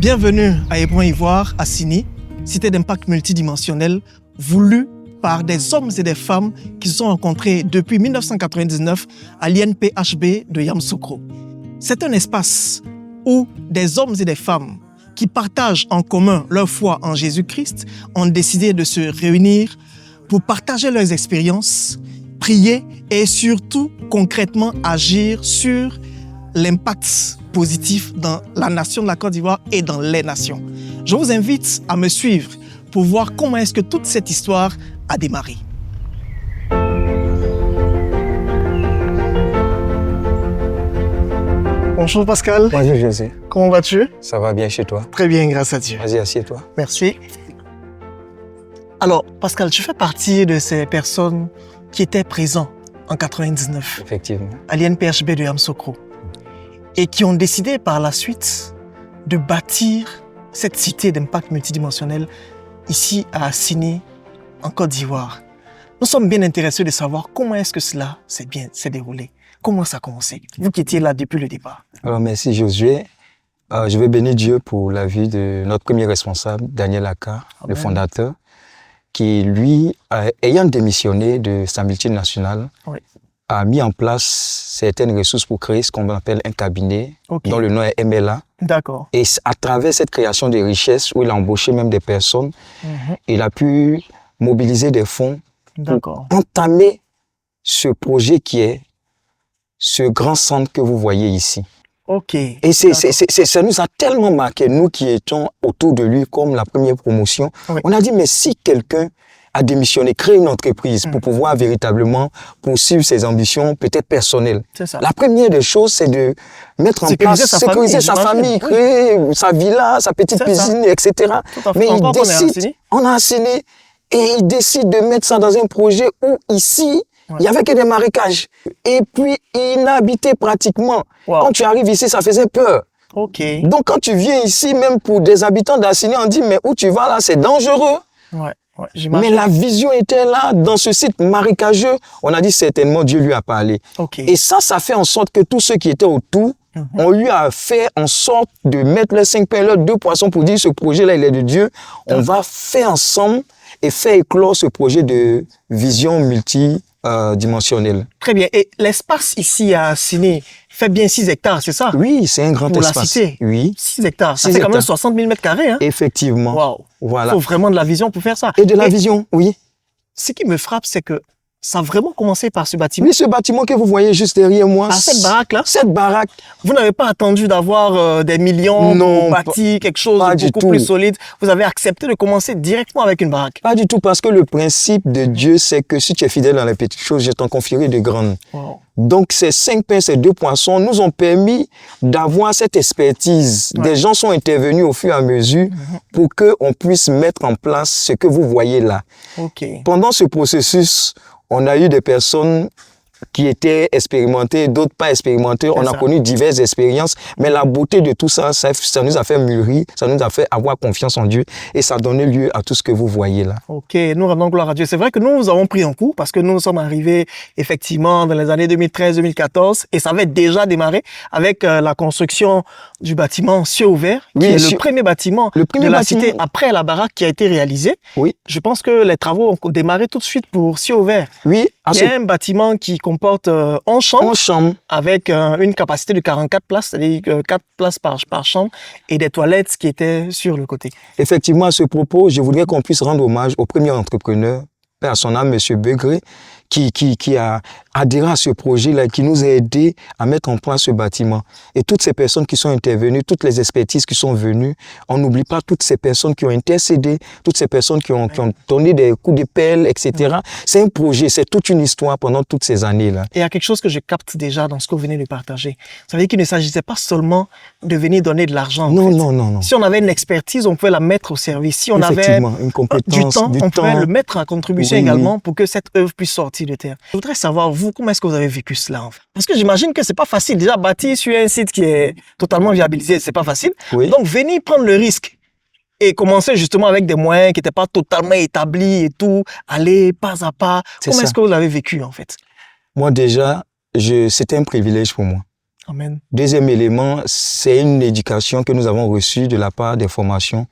Bienvenue à Hébron Ivoire, à Sini, cité d'impact multidimensionnel, voulue par des hommes et des femmes qui se sont rencontrés depuis 1999 à l'INPHB de Yamoussoukro. C'est un espace où des hommes et des femmes qui partagent en commun leur foi en Jésus-Christ ont décidé de se réunir pour partager leurs expériences, prier et surtout concrètement agir sur l'impact positif dans la nation de la Côte d'Ivoire et dans les nations. Je vous invite à me suivre pour voir comment est-ce que toute cette histoire a démarré. Bonjour Pascal. Bonjour José. Comment vas-tu? Ça va bien chez toi? Très bien, grâce à Dieu. Vas-y, assieds-toi. Merci. Alors, Pascal, tu fais partie de ces personnes qui étaient présentes en 99 Effectivement. à l'INPHB de Yamoussoukro et qui ont décidé par la suite de bâtir cette cité d'impact multidimensionnel ici à Sini, en Côte d'Ivoire. Nous sommes bien intéressés de savoir comment est-ce que cela s'est déroulé. Comment ça a commencé? Vous qui étiez là depuis le départ. Alors, merci Josué. Je veux bénir Dieu pour la vie de notre premier responsable, Daniel Aka, le fondateur, qui lui, ayant démissionné de sa multinationale, oui, a mis en place certaines ressources pour créer ce qu'on appelle un cabinet, dont le nom est MLA. D'accord. Et à travers cette création de richesses, où il a embauché même des personnes, il a pu mobiliser des fonds pour entamer ce projet qui est ce grand centre que vous voyez ici. Ok. Et ça nous a tellement marqué, nous qui étions autour de lui comme la première promotion. Oui. On a dit, mais si quelqu'un a démissionné, créé une entreprise pour pouvoir véritablement poursuivre ses ambitions, peut-être personnelles. La première des choses, c'est de mettre en place, sécuriser sa famille, créer sa villa, sa petite piscine, etc. Mais il décide, on a assigné, et il décide de mettre ça dans un projet où ici, il n'y avait que des marécages. Et puis, inhabité pratiquement. Quand tu arrives ici, ça faisait peur. Donc, quand tu viens ici, même pour des habitants d'Assini, on dit, mais où tu vas là, c'est dangereux. Mais la vision était là, dans ce site marécageux. On a dit, certainement, Dieu lui a parlé. Et ça fait en sorte que tous ceux qui étaient autour ont eu à faire en sorte de mettre les 5 pains, leurs 2 poissons pour dire, ce projet-là, il est de Dieu. On va faire ensemble et faire éclore ce projet de vision multidimensionnelle. Très bien. Et l'espace ici à Sini fait bien 6 hectares, c'est ça? Oui, c'est un grand espace. Pour la cité? Oui. 6 hectares. Ça fait quand même 60 000 mètres carrés. Hein? Effectivement. Waouh. Voilà. Il faut vraiment de la vision pour faire ça. Et de la vision, oui. Ce qui me frappe, c'est que ça a vraiment commencé par ce bâtiment. Oui, ce bâtiment que vous voyez juste derrière moi. Ah, cette baraque-là? Cette baraque. Vous n'avez pas attendu d'avoir des millions pour bâtir quelque chose de beaucoup plus solide. Vous avez accepté de commencer directement avec une baraque. Pas du tout, parce que le principe de Dieu, c'est que si tu es fidèle dans les petites choses, je t'en confierai de grandes. Donc, ces 5 pains, ces 2 poissons nous ont permis d'avoir cette expertise. Des gens sont intervenus au fur et à mesure pour qu'on puisse mettre en place ce que vous voyez là. Pendant ce processus, on a eu des personnes qui étaient expérimentées, d'autres pas expérimentées. On a connu diverses expériences, mais la beauté de tout ça, ça nous a fait mûrir, ça nous a fait avoir confiance en Dieu et ça a donné lieu à tout ce que vous voyez là. Nous rendons gloire à Dieu. C'est vrai que nous avons pris un coup parce que nous sommes arrivés effectivement dans les années 2013-2014 et ça avait déjà démarré avec la construction du bâtiment Cieux ouvert, qui est le premier bâtiment de la cité après la baraque qui a été réalisée. Je pense que les travaux ont démarré tout de suite pour Cieux ouvert. Il y a un bâtiment qui comporte 11 chambres avec une capacité de 44 places, c'est-à-dire 4 places par chambre et des toilettes qui étaient sur le côté. Effectivement, à ce propos, je voudrais qu'on puisse rendre hommage au premier entrepreneur, père à son âme, M. Begré, qui a adhéré à ce projet-là, qui nous a aidés à mettre en place ce bâtiment. Et toutes ces personnes qui sont intervenues, toutes les expertises qui sont venues, on n'oublie pas toutes ces personnes qui ont intercédé, toutes ces personnes qui ont donné des coups de pelle, etc. C'est un projet, c'est toute une histoire pendant toutes ces années-là. Et il y a quelque chose que je capte déjà dans ce que vous venez de partager. Ça veut dire qu'il ne s'agissait pas seulement de venir donner de l'argent. Non. Si on avait une expertise, on pouvait la mettre au service. Si on avait une compétence, on pouvait le mettre en contribution également pour que cette œuvre puisse sortir de terre. Je voudrais savoir, vous, comment est-ce que vous avez vécu cela en fait? Parce que j'imagine que c'est pas facile. Déjà, bâtir sur un site qui est totalement viabilisé, c'est pas facile. Donc, venir prendre le risque et commencer justement avec des moyens qui n'étaient pas totalement établis et tout, aller pas à pas. Comment est-ce que vous l'avez vécu en fait? Moi déjà, c'était un privilège pour moi. Amen. Deuxième élément, c'est une éducation que nous avons reçue de la part des formations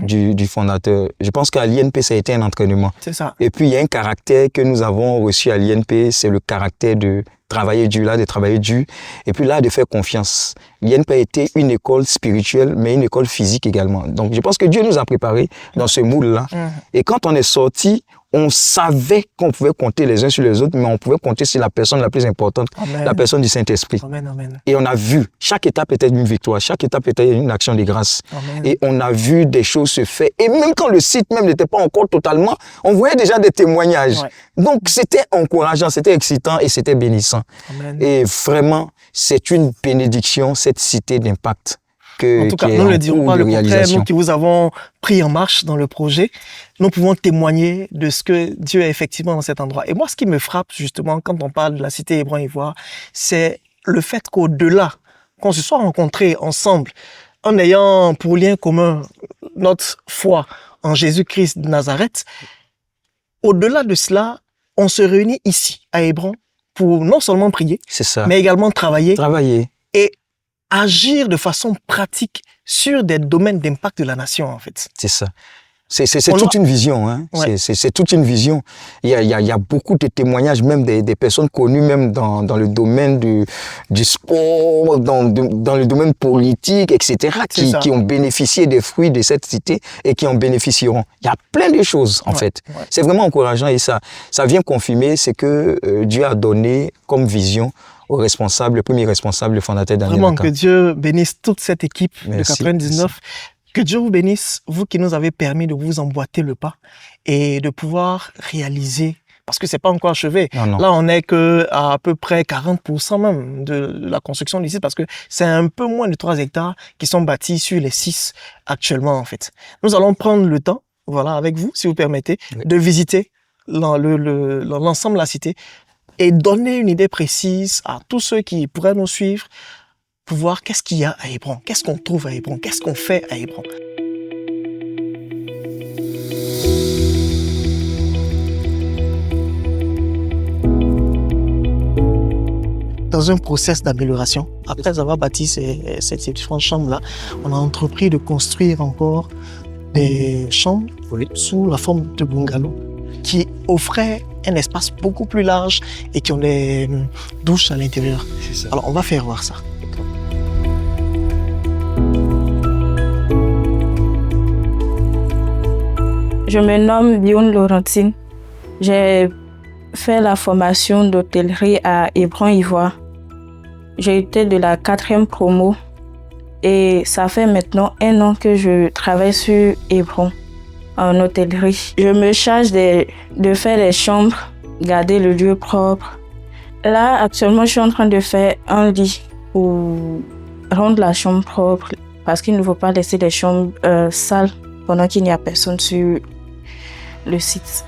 du fondateur. Je pense qu'à l'INP, ça a été un entraînement. C'est ça. Et puis, il y a un caractère que nous avons reçu à l'INP, c'est le caractère de travailler dur, là, de travailler dur, et puis là, de faire confiance. L'INP a été une école spirituelle, mais une école physique également. Donc, je pense que Dieu nous a préparés dans ce moule-là. Et quand on est sorti, on savait qu'on pouvait compter les uns sur les autres, mais on pouvait compter sur la personne la plus importante, la personne du Saint-Esprit. Amen, amen. Et on a vu, chaque étape était une victoire, chaque étape était une action de grâce. Amen. Et on a vu des choses se faire. Et même quand le site même n'était pas encore totalement, on voyait déjà des témoignages. Ouais. Donc c'était encourageant, c'était excitant et c'était bénissant. Amen. Et vraiment, c'est une bénédiction, cette cité d'impact. En tout cas, nous ne le dirons pas le contraire, nous qui vous avons pris en marche dans le projet, nous pouvons témoigner de ce que Dieu a effectivement dans cet endroit. Et moi, ce qui me frappe justement quand on parle de la cité Hébron-Ivoire, c'est le fait qu'au-delà, qu'on se soit rencontrés ensemble, en ayant pour lien commun notre foi en Jésus-Christ de Nazareth, au-delà de cela, on se réunit ici, à Hébron, pour non seulement prier, mais également travailler. Et agir de façon pratique sur des domaines d'impact de la nation, en fait. C'est ça. C'est toute une vision. Hein. Ouais. C'est toute une vision. Il y a beaucoup de témoignages, même des personnes connues, même dans le domaine du sport, dans le domaine politique, etc., qui ont bénéficié des fruits de cette cité et qui en bénéficieront. Il y a plein de choses, en fait. Ouais. C'est vraiment encourageant et ça vient confirmer ce que Dieu a donné comme vision au responsable, le premier responsable, le fondateur Daniel Vraiment, Aka. que Dieu bénisse toute cette équipe de 99. Merci. Que Dieu vous bénisse, vous qui nous avez permis de vous emboîter le pas et de pouvoir réaliser, parce que c'est pas encore achevé. Non. Là, on n'est qu'à peu près 40% même de la construction du site, parce que c'est un peu moins de 3 hectares qui sont bâtis sur les 6 actuellement, en fait. Nous allons prendre le temps, voilà, avec vous, si vous permettez, de visiter l'ensemble de la cité et donner une idée précise à tous ceux qui pourraient nous suivre pour voir qu'est-ce qu'il y a à Hébron, qu'est-ce qu'on trouve à Hébron, qu'est-ce qu'on fait à Hébron. Dans un process d'amélioration, après avoir bâti ces différentes chambres-là, on a entrepris de construire encore des chambres sous la forme de bungalows qui offraient un espace beaucoup plus large et qui ont des douches à l'intérieur. Alors, on va faire voir ça. Je me nomme Lyon Laurentine. J'ai fait la formation d'hôtellerie à Hébron-Ivoire. J'ai été de la 4e promo et ça fait maintenant 1 an que je travaille sur Hébron en hôtellerie. Je me charge de faire les chambres, garder le lieu propre. Là, actuellement, je suis en train de faire un lit pour rendre la chambre propre parce qu'il ne faut pas laisser les chambres sales pendant qu'il n'y a personne sur le site.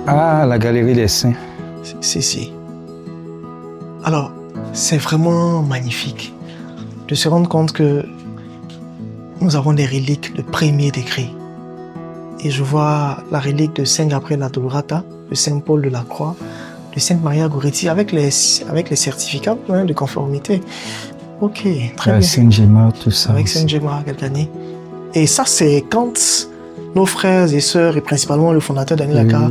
Ah, la Galerie des Saints. Si. Alors, c'est vraiment magnifique de se rendre compte que nous avons des reliques de premier degré. Et je vois la relique de Saint Gabriel Adorata, de Saint Paul de la Croix, de Sainte Maria Goretti, avec les certificats de conformité. Ok, très bien. Saint Gemma, tout ça. Avec Saint Gemma, quelques années. Et ça, c'est quand nos frères et sœurs, et principalement le fondateur Daniel Aka,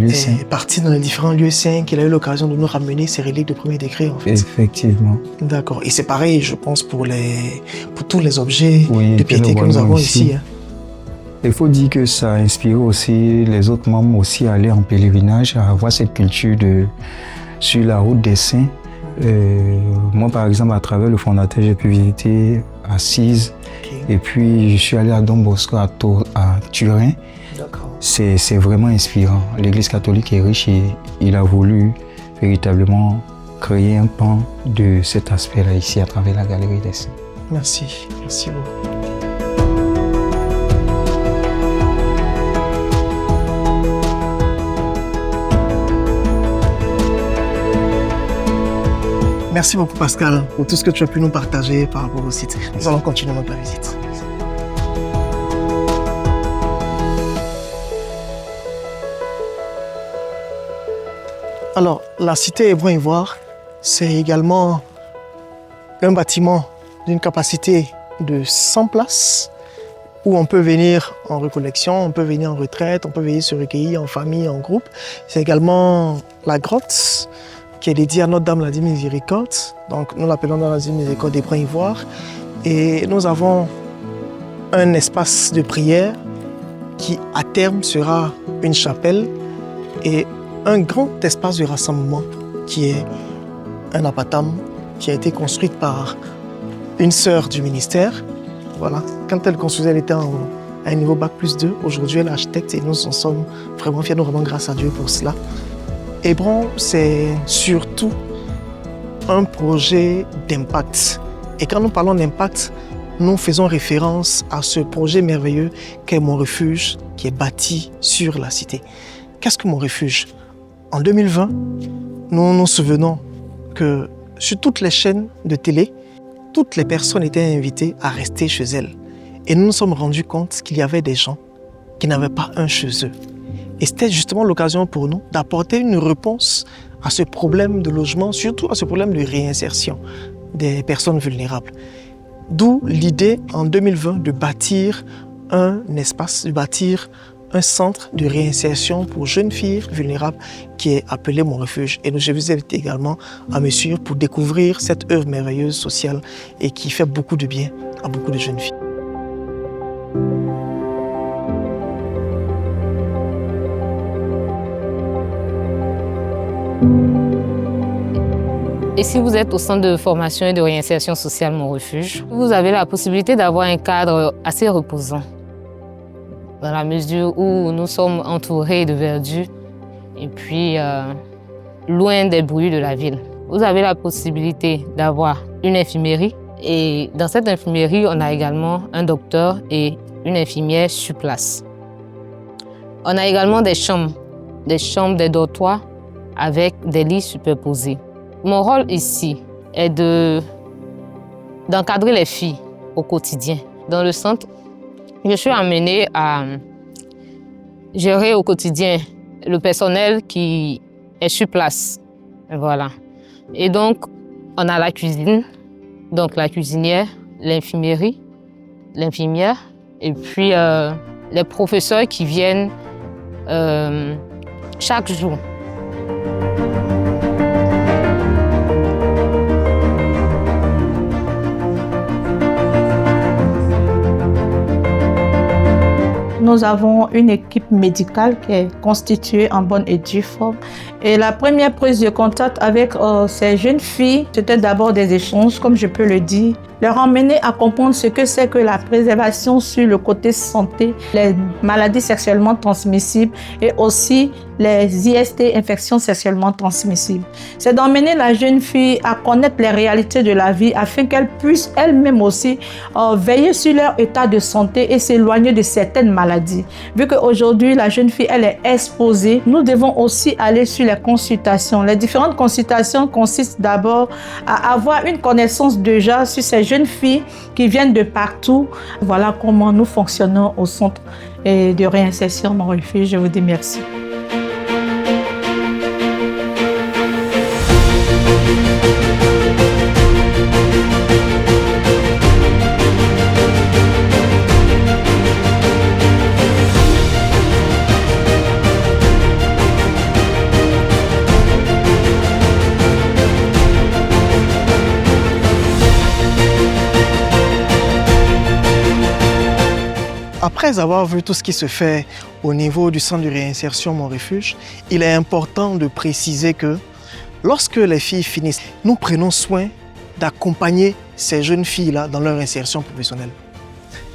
est parti dans les différents lieux saints, qu'il a eu l'occasion de nous ramener ces reliques de premier degré, en fait. Effectivement. D'accord. Et c'est pareil, je pense, pour tous les objets de piété que nous avons ici. Hein. Il faut dire que ça a inspiré aussi les autres membres aussi à aller en pèlerinage, à avoir cette culture sur la route des saints. Moi, par exemple, à travers le fondateur, j'ai pu visiter Assise. Et puis, je suis allé à Don Bosco, à Turin. C'est vraiment inspirant. L'Église catholique est riche et il a voulu véritablement créer un pan de cet aspect-là ici, à travers la Galerie des Saints. Merci beaucoup. Merci beaucoup Pascal pour tout ce que tu as pu nous partager par rapport au site. Nous allons continuer notre visite. Alors, la cité Hébron-Ivoire, c'est également un bâtiment d'une capacité de 100 places où on peut venir en recollection, on peut venir en retraite, on peut venir se recueillir en famille, en groupe. C'est également la grotte qui est dédiée à Notre-Dame la Divine Miséricorde. Donc, nous l'appelons dans la Divine Miséricorde d'Hébron-Ivoire. Et nous avons un espace de prière qui, à terme, sera une chapelle et un grand espace de rassemblement qui est un apatam qui a été construit par une sœur du ministère. Voilà. Quand elle construisait, elle était à un niveau Bac+2. Aujourd'hui, elle est architecte et nous en sommes vraiment fiers. Nous rendons grâce à Dieu pour cela. Hébron, c'est surtout un projet d'impact. Et quand nous parlons d'impact, nous faisons référence à ce projet merveilleux qu'est Mon Refuge, qui est bâti sur la cité. Qu'est-ce que Mon Refuge? En 2020, nous nous souvenons que sur toutes les chaînes de télé, toutes les personnes étaient invitées à rester chez elles. Et nous nous sommes rendus compte qu'il y avait des gens qui n'avaient pas un chez eux. Et c'était justement l'occasion pour nous d'apporter une réponse à ce problème de logement, surtout à ce problème de réinsertion des personnes vulnérables. D'où l'idée en 2020 de bâtir un espace, de bâtir un centre de réinsertion pour jeunes filles vulnérables qui est appelé Mon Refuge. Et je vous invite également à me suivre pour découvrir cette œuvre merveilleuse sociale et qui fait beaucoup de bien à beaucoup de jeunes filles. Et si vous êtes au centre de formation et de réinsertion sociale Mon Refuge, vous avez la possibilité d'avoir un cadre assez reposant, dans la mesure où nous sommes entourés de verdure et puis loin des bruits de la ville. Vous avez la possibilité d'avoir une infirmerie et dans cette infirmerie, on a également un docteur et une infirmière sur place. On a également des chambres, des dortoirs avec des lits superposés. Mon rôle ici est d'encadrer les filles au quotidien. Dans le centre, je suis amenée à gérer au quotidien le personnel qui est sur place. Voilà. Et donc, on a la cuisine, donc la cuisinière, l'infirmerie, l'infirmière, et puis les professeurs qui viennent chaque jour. Nous avons une équipe médicale qui est constituée en bonne et due forme. Et la première prise de contact avec ces jeunes filles, c'était d'abord des échanges, comme je peux le dire, leur emmener à comprendre ce que c'est que la préservation sur le côté santé, les maladies sexuellement transmissibles et aussi les IST, infections sexuellement transmissibles. C'est d'emmener la jeune fille à connaître les réalités de la vie afin qu'elle puisse elle-même aussi veiller sur leur état de santé et s'éloigner de certaines maladies. Vu qu'aujourd'hui, la jeune fille, elle est exposée, nous devons aussi aller sur les consultations. Les différentes consultations consistent d'abord à avoir une connaissance déjà sur ces jeunes filles qui viennent de partout. Voilà comment nous fonctionnons au centre de réinsertion Mon Refuge. Je vous dis merci. Après avoir vu tout ce qui se fait au niveau du centre de réinsertion Mon Refuge, il est important de préciser que lorsque les filles finissent, nous prenons soin d'accompagner ces jeunes filles-là dans leur insertion professionnelle.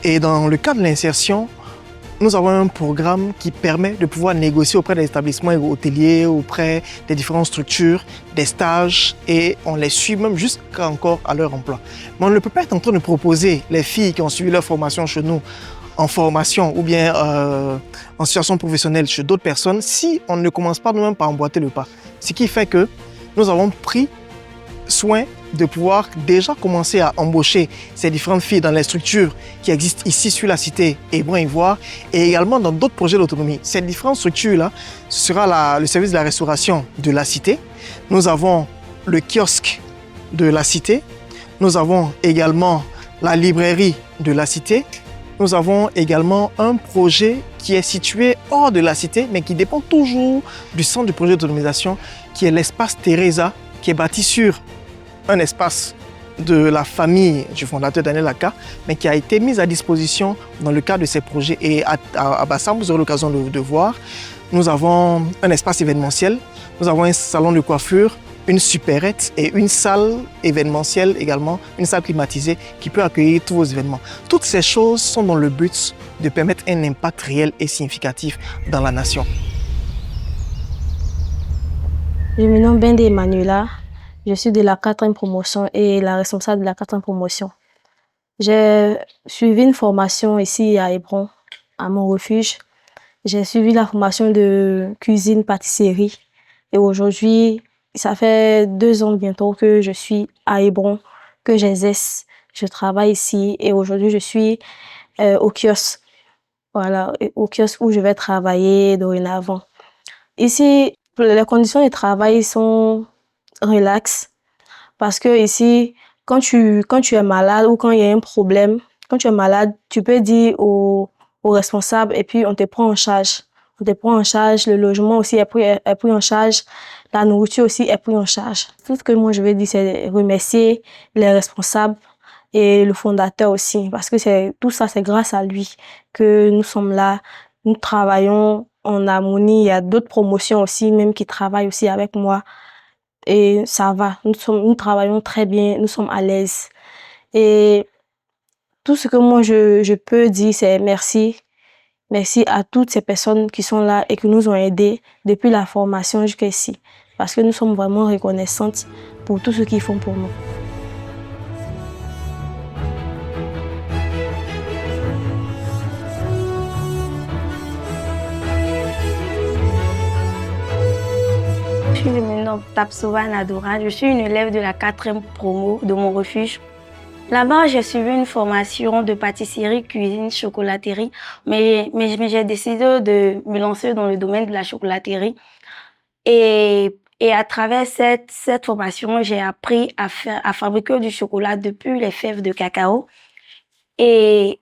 Et dans le cadre de l'insertion, nous avons un programme qui permet de pouvoir négocier auprès des établissements hôteliers, auprès des différentes structures, des stages, et on les suit même jusqu'à encore à leur emploi. Mais on ne peut pas être en train de proposer les filles qui ont suivi leur formation chez nous en formation ou bien en situation professionnelle chez d'autres personnes si on ne commence pas nous-mêmes par emboîter le pas. Ce qui fait que nous avons pris soin de pouvoir déjà commencer à embaucher ces différentes filles dans les structures qui existent ici sur la cité Hébron-Ivoire et également dans d'autres projets d'autonomie. Ces différentes structures-là, ce sera le service de la restauration de la cité. Nous avons le kiosque de la cité. Nous avons également la librairie de la cité. Nous avons également un projet qui est situé hors de la cité, mais qui dépend toujours du centre du projet d'autonomisation, qui est l'espace Teresa, qui est bâti sur un espace de la famille du fondateur Daniel Aka, mais qui a été mis à disposition dans le cadre de ces projets. Et à Bassam, vous aurez l'occasion de voir, nous avons un espace événementiel, nous avons un salon de coiffure, une supérette et une salle événementielle également, une salle climatisée qui peut accueillir tous vos événements. Toutes ces choses sont dans le but de permettre un impact réel et significatif dans la nation. Je me nomme Bende Emanuela, je suis de la 4e promotion et la responsable de la 4e promotion. J'ai suivi une formation ici à Hébron, à mon refuge. J'ai suivi la formation de cuisine-pâtisserie et aujourd'hui, ça fait 2 ans bientôt que je suis à Hébron, que j'exerce. Je travaille ici et aujourd'hui, je suis au kiosque. Voilà, au kiosque où je vais travailler dorénavant. Ici, les conditions de travail sont relaxes parce que ici, quand tu es malade ou quand il y a un problème, quand tu es malade, tu peux dire au responsable et puis on te prend en charge. On te prend en charge, le logement aussi est pris en charge, la nourriture aussi est prise en charge. Tout ce que moi je veux dire, c'est remercier les responsables et le fondateur aussi, parce que tout ça, c'est grâce à lui que nous sommes là, nous travaillons en harmonie. Il y a d'autres promotions aussi, même qui travaillent aussi avec moi. Et ça va, nous travaillons très bien, nous sommes à l'aise. Et tout ce que moi je peux dire, c'est merci. Merci à toutes ces personnes qui sont là et qui nous ont aidés depuis la formation jusqu'ici. Parce que nous sommes vraiment reconnaissantes pour tout ce qu'ils font pour nous. Je me nomme Tapsova Nadora, je suis une élève de la 4e promo de mon refuge. Là-bas, j'ai suivi une formation de pâtisserie, cuisine, chocolaterie, mais j'ai décidé de me lancer dans le domaine de la chocolaterie. Et à travers cette formation, j'ai appris à fabriquer du chocolat depuis les fèves de cacao. Et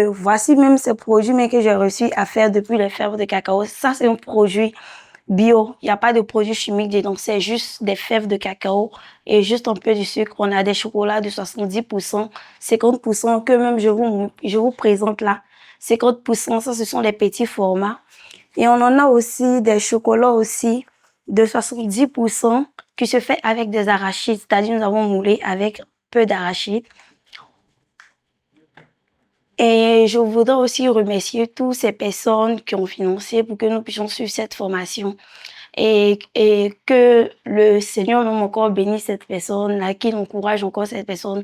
voici même ce produit que j'ai réussi à faire depuis les fèves de cacao. Ça, c'est un produit bio, il n'y a pas de produits chimiques dedans, c'est juste des fèves de cacao et juste un peu de sucre. On a des chocolats de 70%, 50% que même je vous présente là. 50%, ça ce sont les petits formats. Et on en a aussi des chocolats aussi de 70% qui se fait avec des arachides, c'est-à-dire nous avons moulé avec peu d'arachides. Et je voudrais aussi remercier toutes ces personnes qui ont financé pour que nous puissions suivre cette formation. Et que le Seigneur même encore bénisse cette personne-là, qu'il encourage encore cette personne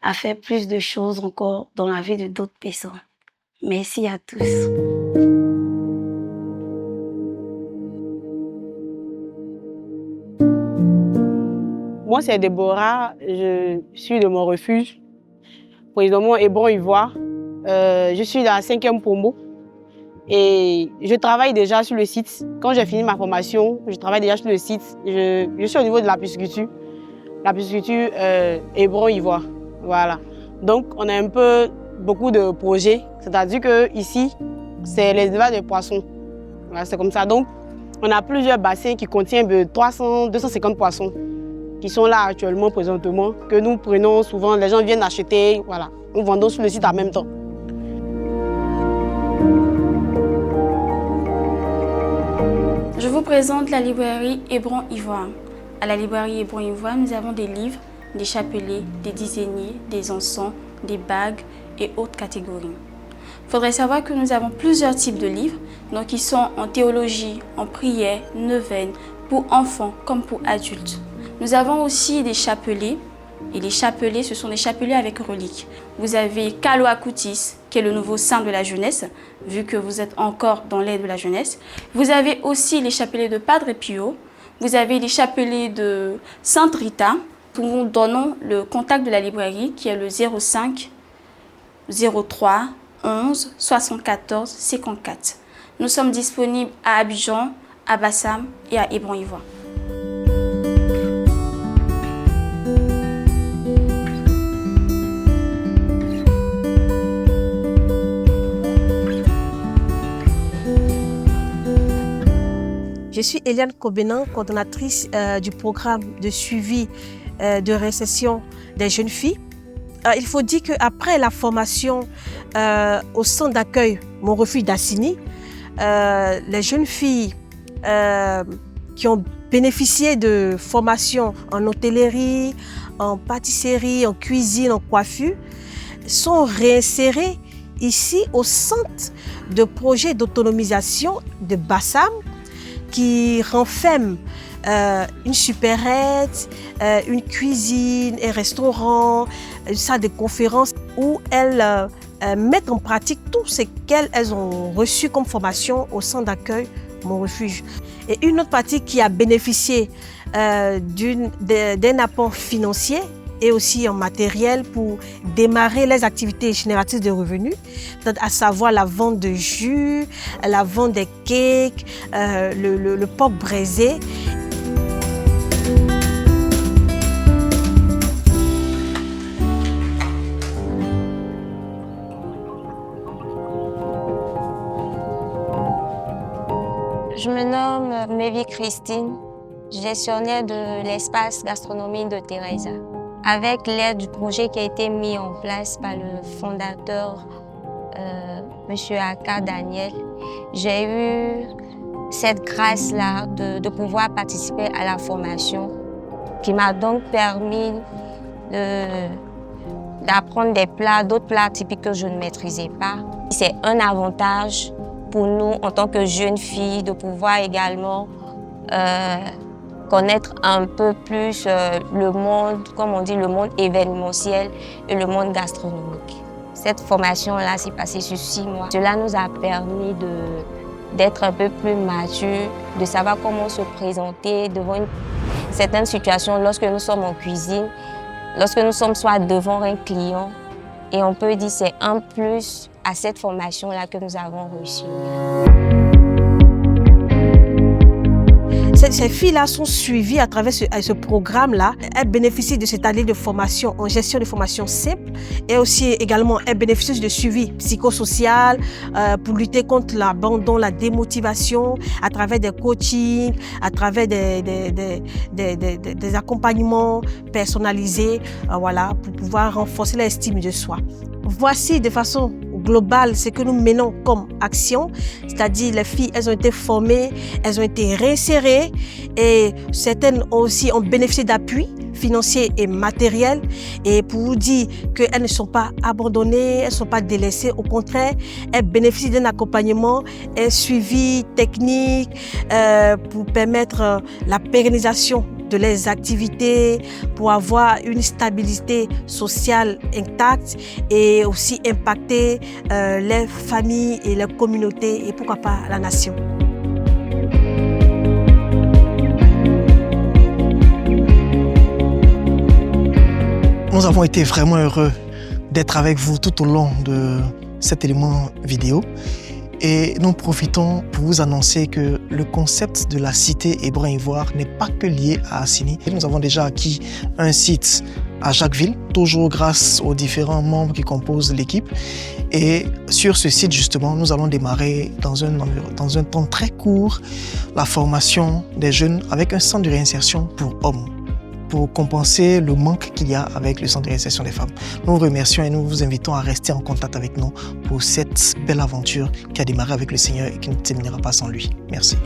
à faire plus de choses encore dans la vie de d'autres personnes. Merci à tous. Moi, c'est Déborah, je suis de mon refuge, précisément Hébron-Ivoire. Je suis dans la 5e promo et je travaille déjà sur le site. Quand j'ai fini ma formation, je travaille déjà sur le site. Je suis au niveau de la pisciculture Hébron-Ivoire. Voilà. Donc, on a beaucoup de projets, c'est-à-dire qu'ici, c'est l'élevage de poissons. Voilà, c'est comme ça. Donc, on a plusieurs bassins qui contiennent de 250 poissons qui sont là actuellement, présentement, que nous prenons souvent. Les gens viennent acheter, voilà. Nous vendons sur le site en même temps. Je vous présente la librairie Hébron-Ivoire. À la librairie Hébron-Ivoire, nous avons des livres, des chapelets, des dizainiers, des encens, des bagues et autres catégories. Il faudrait savoir que nous avons plusieurs types de livres, donc ils sont en théologie, en prière, neuvaine, pour enfants comme pour adultes. Nous avons aussi des chapelets, et les chapelets, ce sont des chapelets avec reliques. Vous avez Kalo Akoutis, qui est le nouveau saint de la jeunesse, vu que vous êtes encore dans l'aide de la jeunesse. Vous avez aussi les chapelets de Padre Pio. Vous avez les chapelets de Sainte Rita, Nous vous donnons le contact de la librairie qui est le 05 03 11 74 54. Nous sommes disponibles à Abidjan, à Bassam et à Hébron-Ivoire. Je suis Eliane Kobenan, coordonnatrice du programme de suivi de réinsertion des jeunes filles. Il faut dire qu'après la formation au centre d'accueil Mon Refuge d'Assini, les jeunes filles qui ont bénéficié de formation en hôtellerie, en pâtisserie, en cuisine, en coiffure, sont réinsérées ici au centre de projet d'autonomisation de Bassam, qui renferme une supérette, une cuisine, un restaurant, une salle de conférence où elles mettent en pratique tout ce qu'elles ont reçu comme formation au centre d'accueil Mon Refuge. Et une autre partie qui a bénéficié d'un apport financier et aussi en matériel pour démarrer les activités génératrices de revenus, à savoir la vente de jus, la vente des cakes, le porc braisé. Je me nomme Mévi Christine, gestionnaire de l'espace gastronomie de Teresa. Avec l'aide du projet qui a été mis en place par le fondateur, M. Aka Daniel, j'ai eu cette grâce-là de pouvoir participer à la formation qui m'a donc permis d'apprendre d'autres plats typiques que je ne maîtrisais pas. C'est un avantage pour nous en tant que jeunes filles de pouvoir également connaître un peu plus le monde, comme on dit, le monde événementiel et le monde gastronomique. Cette formation-là s'est passée sur 6 mois. Cela nous a permis d'être un peu plus matures, de savoir comment se présenter devant certaines situations lorsque nous sommes en cuisine, lorsque nous sommes soit devant un client. Et on peut dire que c'est un plus à cette formation-là que nous avons reçue. Ces filles-là sont suivies à travers ce programme-là. Elles bénéficient de cette année de formation en gestion de formation simple et aussi également elles bénéficient de suivi psychosocial pour lutter contre l'abandon, la démotivation à travers des coachings, à travers des accompagnements personnalisés, voilà, pour pouvoir renforcer l'estime de soi. Voici de façon globale ce que nous menons comme action, c'est-à-dire les filles, elles ont été formées, elles ont été réinsérées et certaines aussi ont bénéficié d'appui financiers et matériels. Et pour vous dire qu'elles ne sont pas abandonnées, elles ne sont pas délaissées, au contraire, elles bénéficient d'un accompagnement, un suivi technique pour permettre la pérennisation de leurs activités, pour avoir une stabilité sociale intacte et aussi impacter les familles et les communautés et pourquoi pas la nation. Nous avons été vraiment heureux d'être avec vous tout au long de cet élément vidéo. Et nous profitons pour vous annoncer que le concept de la cité Hébron-Ivoire n'est pas que lié à Assini. Nous avons déjà acquis un site à Jacquesville, toujours grâce aux différents membres qui composent l'équipe. Et sur ce site, justement, nous allons démarrer dans un temps très court la formation des jeunes avec un centre de réinsertion pour hommes, pour compenser le manque qu'il y a avec le centre de réinsertion des femmes. Nous vous remercions et nous vous invitons à rester en contact avec nous pour cette belle aventure qui a démarré avec le Seigneur et qui ne terminera pas sans lui. Merci.